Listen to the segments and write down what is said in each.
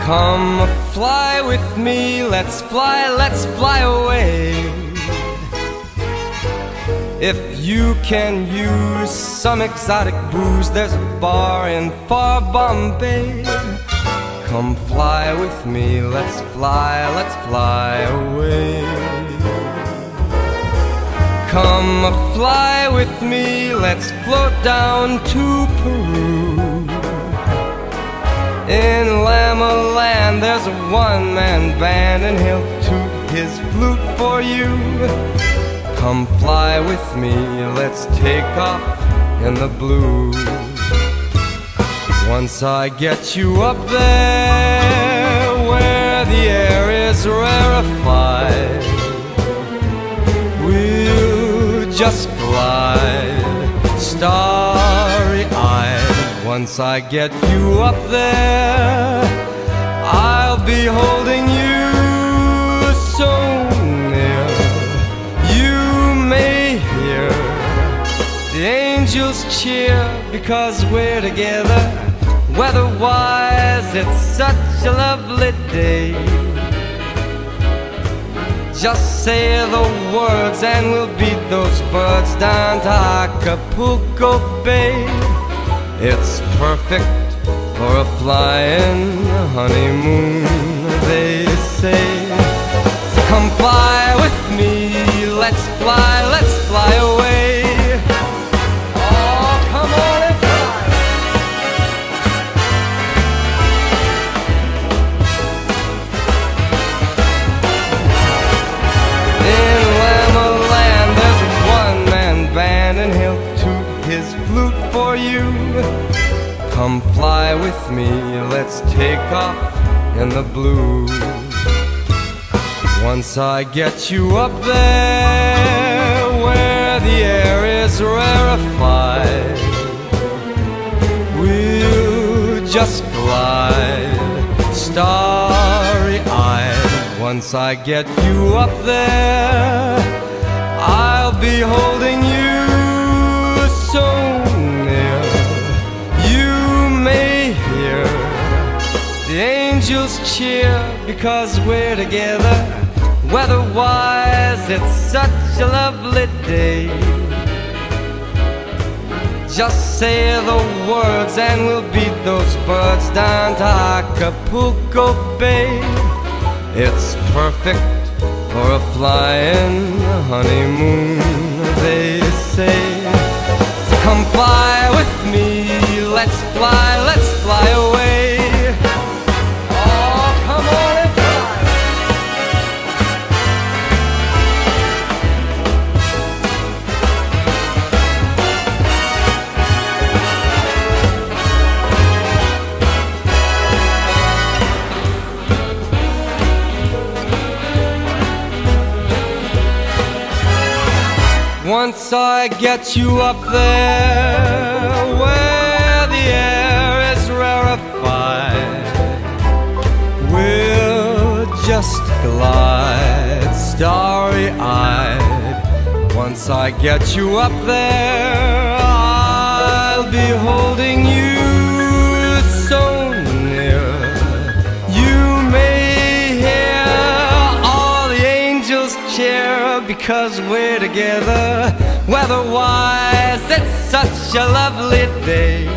Come fly with me, let's fly away. If you can use some exotic booze, there's a bar in far Bombay. Come fly with me, let's fly away. Come fly with me, let's float down to Peru. In Lama Land there's a one-man band, and he'll toot his flute for you. Come fly with me, let's take off in the blue. Once I get you up there where the air is rarefied, we'll just glide starry-eyed. Once I get you up there, I'll be holding you so near. You may hear the angels cheer because we're together. Weather-wise, it's such a lovely day. Just say the words and we'll beat those birds down to Acapulco Bay. It's perfect for a flying honeymoon, they say. So come fly with me, let's fly away. Oh, come on and fly. In Lama Land there's a one-man band, and he'll toot his flute for you. Come fly with me, let's take off in the blue. Once I get you up there where the air is rarefied, we'll just glide starry-eyed. Once I get you up there, I'll be holding you so near. You may hear the angels cheer because we're together. Weather-wise, it's such a lovely day. Just say the words and we'll beat those birds down to Acapulco Bay. It's perfect for a flying honeymoon, they say. So come fly with me, let's fly away. Oh, come on and fly. Once I get you up there where the air is rarefied, we'll just glide starry-eyed. Once I get you up there, I'll be holding you so near. You may hear all the angels cheer because we're together. Weather-wise, it's such a lovely day.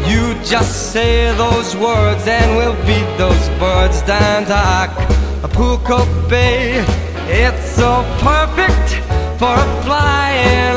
You just say those words and we'll beat those birds down to Acapulco Bay. It's so perfect for a flying